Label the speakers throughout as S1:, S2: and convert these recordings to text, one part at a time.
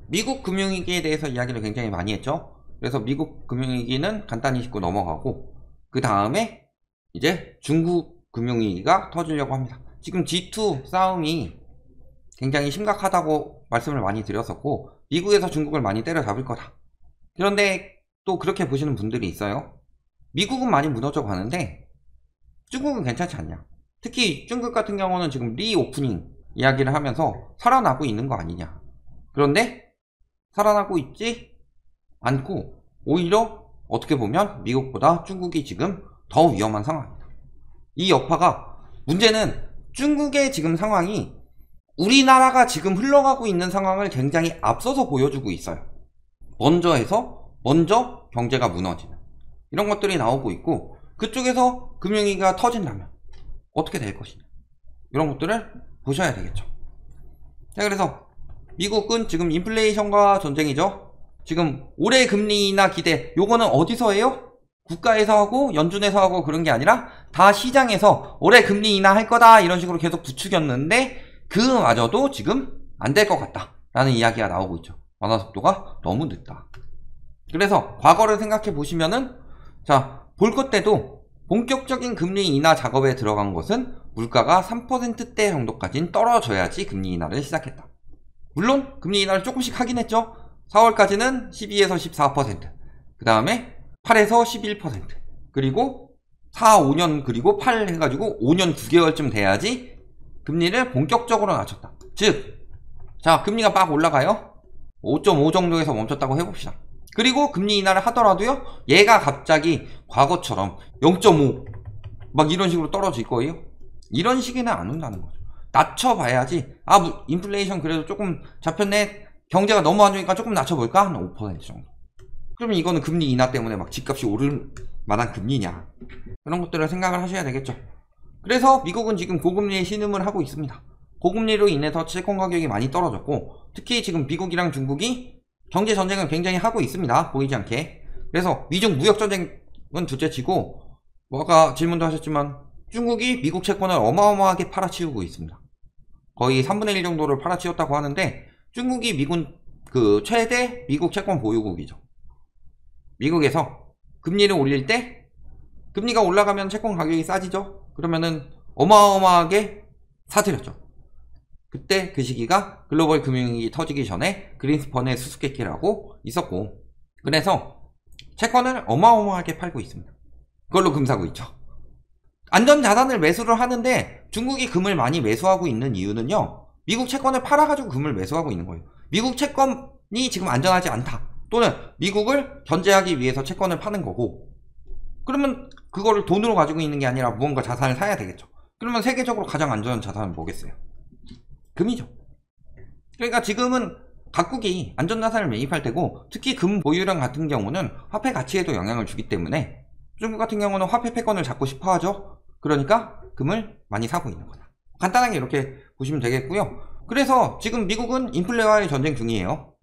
S1: 미국 금융위기에 대해서 이야기를 굉장히 많이 했죠. 그래서 미국 금융위기는 간단히 짚고 넘어가고, 그 다음에 이제 중국 금융위기가 터지려고 합니다. 지금 G2 싸움이 굉장히 심각하다고 말씀을 많이 드렸었고, 미국에서 중국을 많이 때려잡을 거다. 그런데 또 그렇게 보시는 분들이 있어요. 미국은 많이 무너져 가는데 중국은 괜찮지 않냐. 특히 중국 같은 경우는 지금 리오프닝 이야기를 하면서 살아나고 있는 거 아니냐. 그런데 살아나고 있지 않고 오히려 어떻게 보면 미국보다 중국이 지금 더 위험한 상황입니다. 이 여파가, 문제는 중국의 지금 상황이 우리나라가 지금 흘러가고 있는 상황을 굉장히 앞서서 보여주고 있어요. 먼저 경제가 무너지는 이런 것들이 나오고 있고, 그쪽에서 금융위기가 터진다면 어떻게 될 것이냐, 이런 것들을 보셔야 되겠죠. 자, 그래서 미국은 지금 인플레이션과 전쟁이죠. 지금 올해 금리 인하 기대, 요거는 어디서 해요? 국가에서 하고 연준에서 하고 그런 게 아니라 다 시장에서 올해 금리 인하 할 거다 이런 식으로 계속 부추겼는데, 그마저도 지금 안 될 것 같다 라는 이야기가 나오고 있죠. 완화 속도가 너무 늦다. 그래서 과거를 생각해 보시면은, 자, 볼 것 때도 본격적인 금리 인하 작업에 들어간 것은 물가가 3%대 정도까지는 떨어져야지 금리 인하를 시작했다. 물론 금리 인하를 조금씩 하긴 했죠. 4월까지는 12에서 14%, 그 다음에 8에서 11%, 그리고 4, 5년 그리고 8 해가지고 5년 9개월쯤 돼야지 금리를 본격적으로 낮췄다. 즉, 자, 금리가 막 올라가요. 5.5 정도에서 멈췄다고 해봅시다. 그리고 금리 인하를 하더라도요, 얘가 갑자기 과거처럼 0.5 막 이런 식으로 떨어질 거예요. 이런 식에는 안 온다는 거죠. 낮춰봐야지. 아, 인플레이션 그래도 조금 잡혔네, 경제가 너무 안 좋으니까 조금 낮춰볼까? 한 5% 정도. 그러면 이거는 금리 인하 때문에 막 집값이 오를 만한 금리냐, 그런 것들을 생각을 하셔야 되겠죠. 그래서 미국은 지금 고금리에 신음을 하고 있습니다. 고금리로 인해서 채권 가격이 많이 떨어졌고, 특히 지금 미국이랑 중국이 경제 전쟁을 굉장히 하고 있습니다. 보이지 않게. 그래서 미중 무역 전쟁은 둘째치고, 아까 질문도 하셨지만 중국이 미국 채권을 어마어마하게 팔아치우고 있습니다. 거의 3분의 1 정도를 팔아치웠다고 하는데, 중국이 최대 미국 채권 보유국이죠. 미국에서 금리를 올릴 때, 금리가 올라가면 채권 가격이 싸지죠. 그러면은 어마어마하게 사들였죠. 그때 그 시기가 글로벌 금융위기 터지기 전에 그린스펀의 수수께끼라고 있었고, 그래서 채권을 어마어마하게 팔고 있습니다. 그걸로 금 사고 있죠. 안전자산을 매수를 하는데 중국이 금을 많이 매수하고 있는 이유는요, 미국 채권을 팔아가지고 금을 매수하고 있는 거예요. 미국 채권이 지금 안전하지 않다, 또는 미국을 견제하기 위해서 채권을 파는 거고, 그러면 그거를 돈으로 가지고 있는 게 아니라 무언가 자산을 사야 되겠죠. 그러면 세계적으로 가장 안전한 자산은 뭐겠어요? 금이죠. 그러니까 지금은 각국이 안전자산을 매입할 때고, 특히 금 보유량 같은 경우는 화폐 가치에도 영향을 주기 때문에 중국 같은 경우는 화폐 패권을 잡고 싶어 하죠. 그러니까 금을 많이 사고 있는 거다. 간단하게 이렇게 보시면 되겠고요. 그래서 지금 미국은 인플레와의 전쟁 중이에요.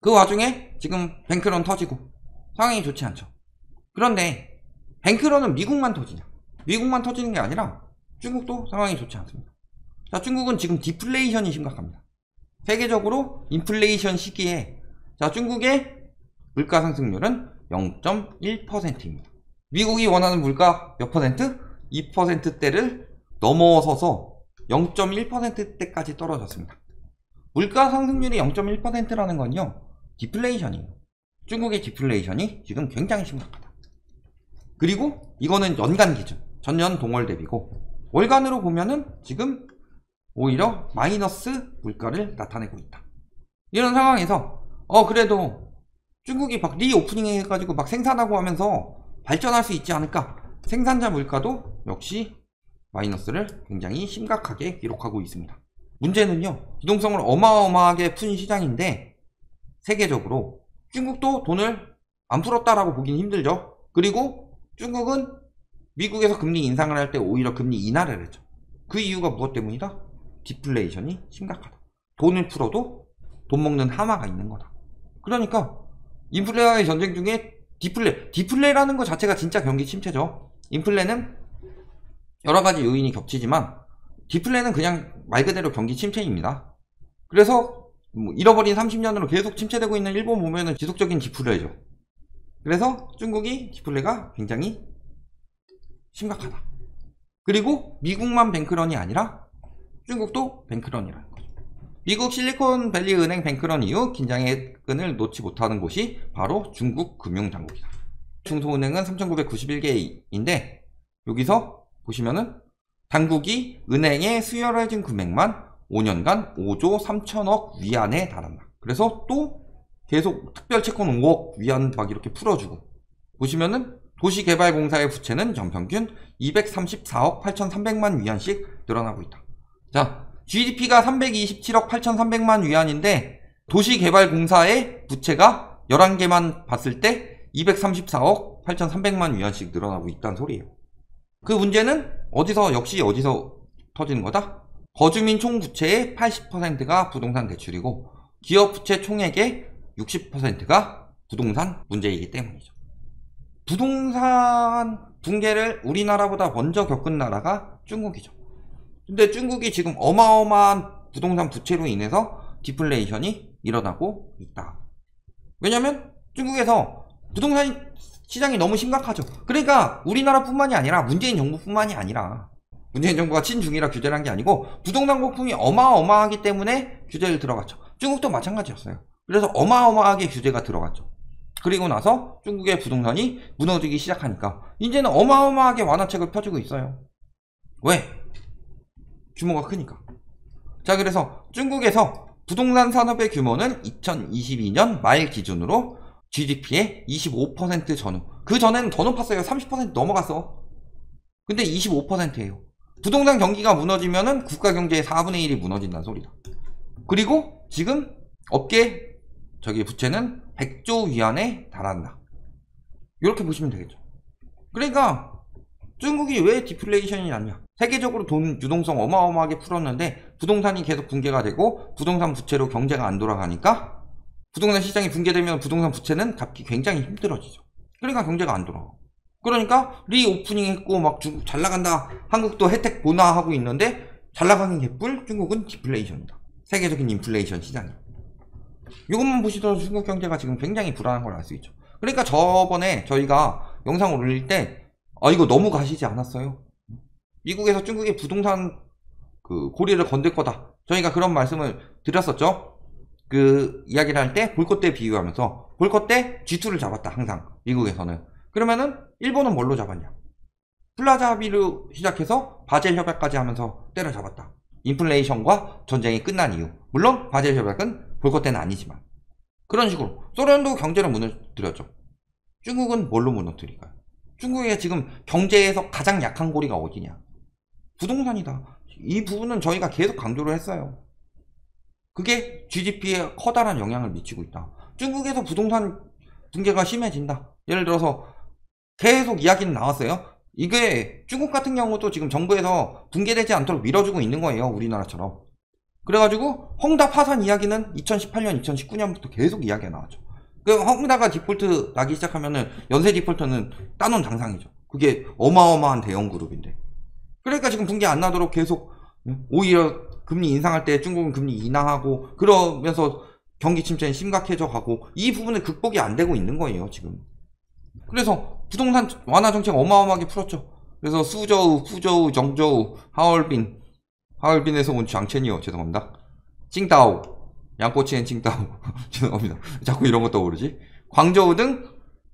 S1: 그 와중에 지금 뱅크런 터지고 상황이 좋지 않죠. 그런데 뱅크런은 미국만 터지냐? 미국만 터지는 게 아니라 중국도 상황이 좋지 않습니다. 자, 중국은 지금 디플레이션이 심각합니다. 세계적으로 인플레이션 시기에, 자, 중국의 물가 상승률은 0.1%입니다. 미국이 원하는 물가 몇 퍼센트? 2%대를 넘어서서 0.1%대까지 떨어졌습니다. 물가 상승률이 0.1%라는 건요, 디플레이션이에요. 중국의 디플레이션이 지금 굉장히 심각하다. 그리고 이거는 연간 기준, 전년 동월 대비고, 월간으로 보면은 지금 오히려 마이너스 물가를 나타내고 있다. 이런 상황에서 그래도 중국이 막 리오프닝 해가지고 막 생산하고 하면서 발전할 수 있지 않을까? 생산자 물가도 역시 마이너스를 굉장히 심각하게 기록하고 있습니다. 문제는요, 기동성을 어마어마하게 푼 시장인데 세계적으로 중국도 돈을 안 풀었다라고 보긴 힘들죠. 그리고 중국은 미국에서 금리 인상을 할 때 오히려 금리 인하를 했죠. 그 이유가 무엇 때문이다? 디플레이션이 심각하다. 돈을 풀어도 돈 먹는 하마가 있는 거다. 그러니까 인플레와의 전쟁 중에 디플레라는 것 자체가 진짜 경기 침체죠. 인플레는 여러 가지 요인이 겹치지만 디플레는 그냥 말 그대로 경기 침체입니다. 그래서 뭐 잃어버린 30년으로 계속 침체되고 있는 일본 보면은 지속적인 디플레죠. 그래서 중국이 디플레가 굉장히 심각하다. 그리고 미국만 뱅크런이 아니라 중국도 뱅크런이라는 거죠. 미국 실리콘밸리 은행 뱅크런 이후 긴장의 끈을 놓지 못하는 곳이 바로 중국 금융당국이다. 중소은행은 3,991개인데 여기서 보시면은 당국이 은행에 수혈해진 금액만 5년간 5조 3천억 위안에 달한다. 그래서 또 계속 특별 채권 5억 위안 막 이렇게 풀어주고 보시면은 도시개발공사의 부채는 연평균 234억 8,300만 위안씩 늘어나고 있다. 자, GDP가 327억 8,300만 위안인데 도시개발공사의 부채가 11개만 봤을 때 234억 8,300만 위안씩 늘어나고 있다는 소리예요. 그 문제는 어디서 터지는 거다? 거주민 총 부채의 80%가 부동산 대출이고 기업 부채 총액의 60%가 부동산 문제이기 때문이죠. 부동산 붕괴를 우리나라보다 먼저 겪은 나라가 중국이죠. 근데 중국이 지금 어마어마한 부동산 부채로 인해서 디플레이션이 일어나고 있다. 왜냐면 중국에서 부동산 시장이 너무 심각하죠. 그러니까 우리나라뿐만이 아니라 문재인 정부뿐만이 아니라 문재인 정부가 친중이라 규제를 한 게 아니고 부동산 거품이 어마어마하기 때문에 규제를 들어갔죠. 중국도 마찬가지였어요. 그래서 어마어마하게 규제가 들어갔죠. 그리고 나서 중국의 부동산이 무너지기 시작하니까 이제는 어마어마하게 완화책을 펴주고 있어요. 왜? 규모가 크니까. 자, 그래서 중국에서 부동산 산업의 규모는 2022년 말 기준으로 GDP의 25% 전후. 그 전에는 더 높았어요. 30% 넘어갔어. 근데 25%예요. 부동산 경기가 무너지면은 국가 경제의 4분의 1이 무너진다는 소리다. 그리고 지금 업계 부채는 100조 위안에 달한다. 이렇게 보시면 되겠죠. 그러니까 중국이 왜 디플레이션이 났냐? 세계적으로 돈 유동성 어마어마하게 풀었는데 부동산이 계속 붕괴가 되고 부동산 부채로 경제가 안 돌아가니까 부동산 시장이 붕괴되면 부동산 부채는 갚기 굉장히 힘들어지죠. 그러니까 경제가 안 돌아가. 그러니까 리오프닝 했고 막 중국 잘 나간다. 한국도 혜택 보나 하고 있는데 잘 나가는 개뿔 중국은 디플레이션이다. 세계적인 인플레이션 시장이. 이것만 보시더라도 중국 경제가 지금 굉장히 불안한 걸 알 수 있죠. 그러니까 저번에 저희가 영상을 올릴 때 이거 너무 가시지 않았어요? 미국에서 중국의 부동산 고리를 건들 거다. 저희가 그런 말씀을 드렸었죠. 그 이야기를 할 때 볼것대 비유하면서 볼것대 G2를 잡았다. 항상 미국에서는. 그러면은 일본은 뭘로 잡았냐? 플라자 합의로 시작해서 바젤 협약까지 하면서 때려잡았다. 인플레이션과 전쟁이 끝난 이유. 물론 바젤 협약은 볼것대는 아니지만 그런 식으로 소련도 경제를 무너뜨렸죠. 중국은 뭘로 무너뜨릴까요? 중국의 지금 경제에서 가장 약한 고리가 어디냐? 부동산이다. 이 부분은 저희가 계속 강조를 했어요. 그게 GDP에 커다란 영향을 미치고 있다. 중국에서 부동산 붕괴가 심해진다. 예를 들어서 계속 이야기는 나왔어요. 이게 중국 같은 경우도 지금 정부에서 붕괴되지 않도록 밀어주고 있는 거예요. 우리나라처럼. 그래가지고 헝다 파산 이야기는 2018년, 2019년부터 계속 이야기가 나왔죠. 그 헝다가 디폴트 나기 시작하면은 연쇄 디폴트는 따놓은 당상이죠. 그게 어마어마한 대형 그룹인데. 그러니까 지금 붕괴 안 나도록 계속 오히려 금리 인상할 때 중국은 금리 인하하고 그러면서 경기 침체는 심각해져 가고 이 부분은 극복이 안 되고 있는 거예요 지금. 그래서 부동산 완화 정책 어마어마하게 풀었죠. 그래서 수저우, 푸저우, 정저우, 하얼빈에서 온 장첸이요. 죄송합니다. 칭다오, 양꼬치엔 칭다오. 죄송합니다. 자꾸 이런 거 떠오르지. 광저우 등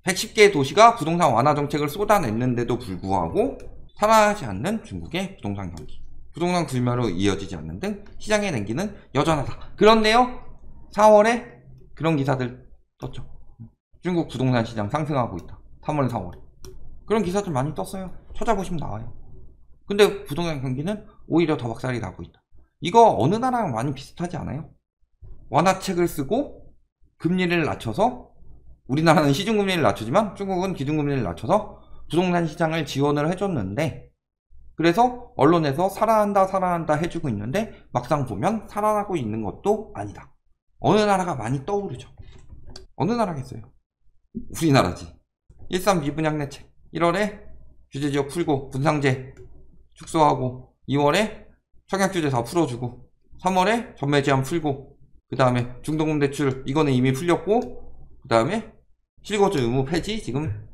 S1: 110개 도시가 부동산 완화 정책을 쏟아냈는데도 불구하고 살아나지 않는 중국의 부동산 경기. 부동산 불매로 이어지지 않는 등 시장의 냉기는 여전하다. 그런데요, 4월에 그런 기사들 떴죠. 중국 부동산 시장 상승하고 있다. 3월, 4월에. 그런 기사들 많이 떴어요. 찾아보시면 나와요. 근데 부동산 경기는 오히려 더 박살이 나고 있다. 이거 어느 나라랑 많이 비슷하지 않아요? 완화책을 쓰고 금리를 낮춰서, 우리나라는 시중금리를 낮추지만 중국은 기준금리를 낮춰서 부동산 시장을 지원을 해줬는데, 그래서 언론에서 살아난다 해주고 있는데 막상 보면 살아나고 있는 것도 아니다. 어느 나라가 많이 떠오르죠. 어느 나라겠어요? 우리나라지. 13 미분양내책 1월에 규제지역 풀고 분상제 축소하고 2월에 청약 규제 다 풀어주고 3월에 전매 제한 풀고 그 다음에 중도금 대출 이거는 이미 풀렸고 그 다음에 실거주 의무 폐지 지금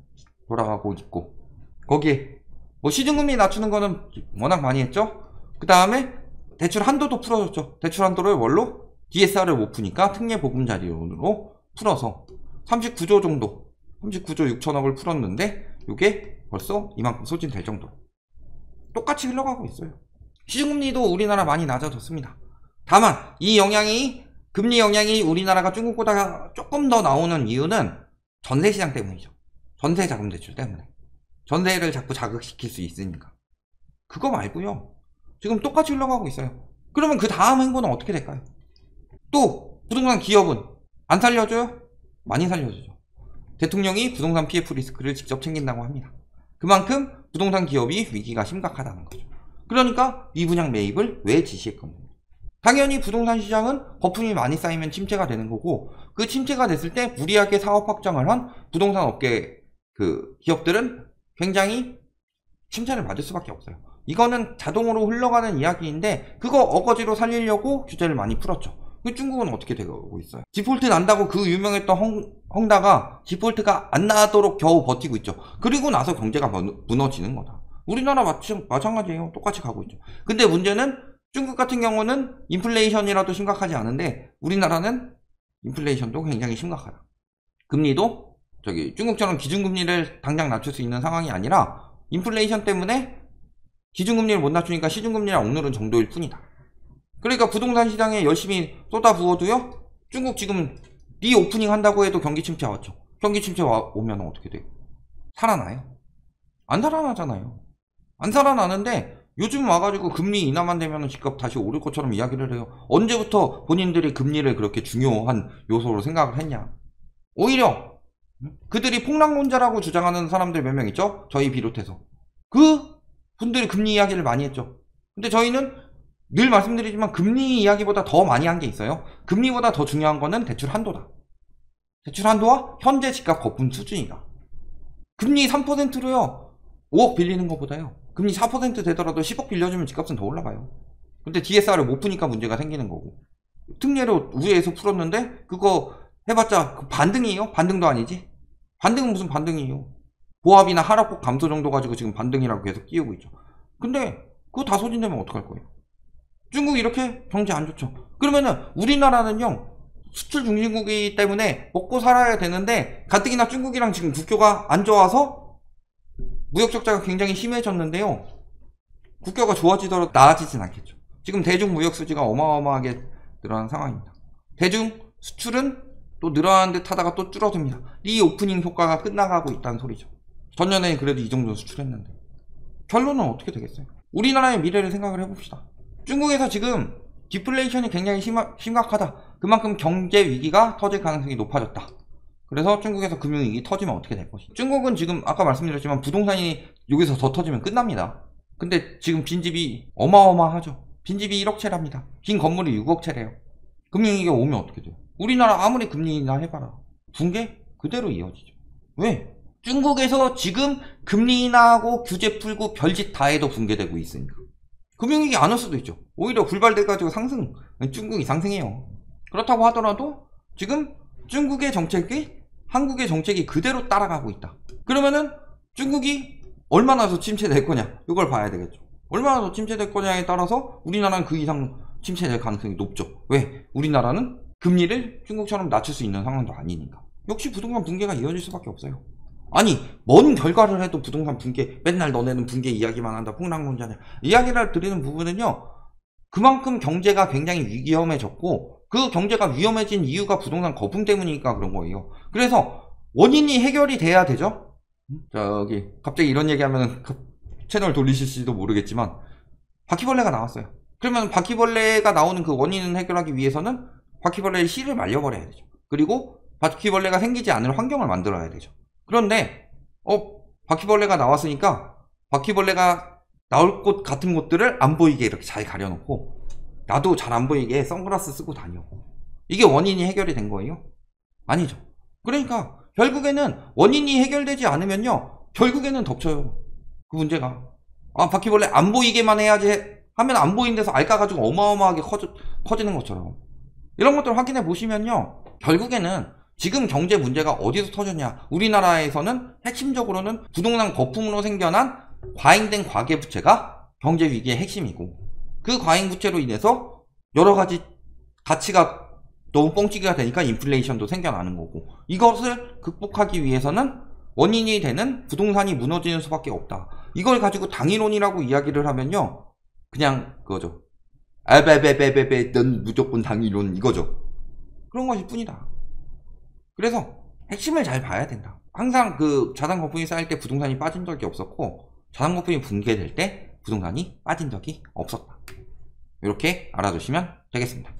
S1: 돌아가고 있고 거기에 뭐 시중금리 낮추는 거는 워낙 많이 했죠. 그 다음에 대출 한도도 풀어줬죠. 대출 한도를 원로 DSR을 못 푸니까 특례 보금자리론으로 풀어서 39조 정도 39조 6천억을 풀었는데 이게 벌써 이만큼 소진될 정도로 똑같이 흘러가고 있어요. 시중금리도 우리나라 많이 낮아졌습니다. 다만 이 영향이 금리 영향이 우리나라가 중국보다 조금 더 나오는 이유는 전세시장 때문이죠. 전세자금 대출 때문에. 전세를 자꾸 자극시킬 수 있으니까. 그거 말고요. 지금 똑같이 흘러가고 있어요. 그러면 그 다음 행보는 어떻게 될까요? 또 부동산 기업은 안 살려줘요? 많이 살려주죠. 대통령이 부동산 PF 리스크를 직접 챙긴다고 합니다. 그만큼 부동산 기업이 위기가 심각하다는 거죠. 그러니까 미분양 매입을 왜 지시했거든요. 당연히 부동산 시장은 거품이 많이 쌓이면 침체가 되는 거고 그 침체가 됐을 때 무리하게 사업 확장을 한 부동산 업계 기업들은 굉장히 침체를 맞을 수밖에 없어요. 이거는 자동으로 흘러가는 이야기인데 그거 어거지로 살리려고 규제를 많이 풀었죠. 중국은 어떻게 되고 있어요? 디폴트 난다고 그 유명했던 헝다가 디폴트가 안 나도록 겨우 버티고 있죠. 그리고 나서 경제가 무너지는 거다. 우리나라 마찬가지예요. 똑같이 가고 있죠. 근데 문제는 중국 같은 경우는 인플레이션이라도 심각하지 않은데 우리나라는 인플레이션도 굉장히 심각하다. 금리도 중국처럼 기준금리를 당장 낮출 수 있는 상황이 아니라 인플레이션 때문에 기준금리를 못 낮추니까 시중금리를 억누른 정도일 뿐이다. 그러니까 부동산 시장에 열심히 쏟아부어도요. 중국 지금 리오프닝 한다고 해도 경기 침체 왔죠. 경기 침체 오면 어떻게 돼요? 살아나요? 안 살아나잖아요. 안 살아나는데 요즘 와가지고 금리 인하만 되면 집값 다시 오를 것처럼 이야기를 해요. 언제부터 본인들이 금리를 그렇게 중요한 요소로 생각을 했냐. 오히려 그들이 폭락론자라고 주장하는 사람들 몇 명 있죠? 저희 비롯해서. 그 분들이 금리 이야기를 많이 했죠. 근데 저희는 늘 말씀드리지만 금리 이야기보다 더 많이 한 게 있어요. 금리보다 더 중요한 거는 대출 한도다. 대출 한도와 현재 집값 거품 수준이다. 금리 3%로요. 5억 빌리는 것보다요. 금리 4% 되더라도 10억 빌려주면 집값은 더 올라가요. 근데 DSR을 못 푸니까 문제가 생기는 거고. 특례로 우회해서 풀었는데 그거 해봤자 반등이에요? 반등도 아니지? 반등은 무슨 반등이에요? 보합이나 하락폭 감소 정도 가지고 지금 반등이라고 계속 띄우고 있죠. 근데 그거 다 소진되면 어떡할 거예요? 중국이 이렇게 경제 안 좋죠. 그러면은 우리나라는요 수출 중심국이기 때문에 먹고 살아야 되는데 가뜩이나 중국이랑 지금 국교가 안 좋아서 무역 적자가 굉장히 심해졌는데요. 국교가 좋아지더라도 나아지진 않겠죠. 지금 대중 무역 수지가 어마어마하게 늘어난 상황입니다. 대중 수출은 또 늘어나는 듯 하다가 또 줄어듭니다. 리오프닝 효과가 끝나가고 있다는 소리죠. 전년에 그래도 이 정도 수출했는데 결론은 어떻게 되겠어요? 우리나라의 미래를 생각을 해봅시다. 중국에서 지금 디플레이션이 굉장히 심각하다. 그만큼 경제 위기가 터질 가능성이 높아졌다. 그래서 중국에서 금융위기 터지면 어떻게 될 것이냐. 중국은 지금 아까 말씀드렸지만 부동산이 여기서 더 터지면 끝납니다. 근데 지금 빈집이 어마어마하죠. 빈집이 1억 채랍니다. 빈 건물이 6억 채래요. 금융위기가 오면 어떻게 돼요? 우리나라 아무리 금리 인하 해봐라. 붕괴 그대로 이어지죠. 왜? 중국에서 지금 금리 인하하고 규제 풀고 별짓 다 해도 붕괴되고 있으니까. 금융위기 안 올 수도 있죠. 오히려 불발돼가지고 상승, 중국이 상승해요. 그렇다고 하더라도 지금 중국의 정책이 한국의 정책이 그대로 따라가고 있다. 그러면은 중국이 얼마나 더 침체될 거냐 이걸 봐야 되겠죠. 얼마나 더 침체될 거냐에 따라서 우리나라는 그 이상 침체될 가능성이 높죠. 왜? 우리나라는 금리를 중국처럼 낮출 수 있는 상황도 아니니까. 역시 부동산 붕괴가 이어질 수밖에 없어요. 아니 뭔 결과를 해도 부동산 붕괴, 맨날 너네는 붕괴 이야기만 한다, 폭락론자냐 이야기를 드리는 부분은요, 그만큼 경제가 굉장히 위험해졌고 그 경제가 위험해진 이유가 부동산 거품 때문이니까 그런 거예요. 그래서 원인이 해결이 돼야 되죠. 갑자기 이런 얘기하면 채널 돌리실지도 모르겠지만 바퀴벌레가 나왔어요. 그러면 바퀴벌레가 나오는 그 원인을 해결하기 위해서는 바퀴벌레의 씨를 말려버려야 되죠. 그리고 바퀴벌레가 생기지 않을 환경을 만들어야 되죠. 그런데 바퀴벌레가 나왔으니까 바퀴벌레가 나올 곳 같은 곳들을 안 보이게 이렇게 잘 가려놓고 나도 잘 안 보이게 선글라스 쓰고 다녀. 이게 원인이 해결이 된 거예요? 아니죠. 그러니까 결국에는 원인이 해결되지 않으면요 결국에는 덮쳐요. 그 문제가. 바퀴벌레 안 보이게만 해야지 화면 안 보이는 데서 알까 가지고 어마어마하게 커지는 것처럼 이런 것들 확인해 보시면요, 결국에는 지금 경제 문제가 어디서 터졌냐, 우리나라에서는 핵심적으로는 부동산 거품으로 생겨난 과잉된 과계부채가 경제 위기의 핵심이고, 그 과잉부채로 인해서 여러가지 가치가 너무 뻥튀기가 되니까 인플레이션도 생겨나는 거고, 이것을 극복하기 위해서는 원인이 되는 부동산이 무너지는 수밖에 없다. 이걸 가지고 당위론이라고 이야기를 하면요, 그냥 그거죠. 아베베베베베 넌 무조건 당위론, 이거죠. 그런 것일 뿐이다. 그래서 핵심을 잘 봐야 된다. 항상 그 자산 거품이 쌓일 때 부동산이 빠진 적이 없었고, 자산 거품이 붕괴될 때 부동산이 빠진 적이 없었다. 이렇게 알아두시면 되겠습니다.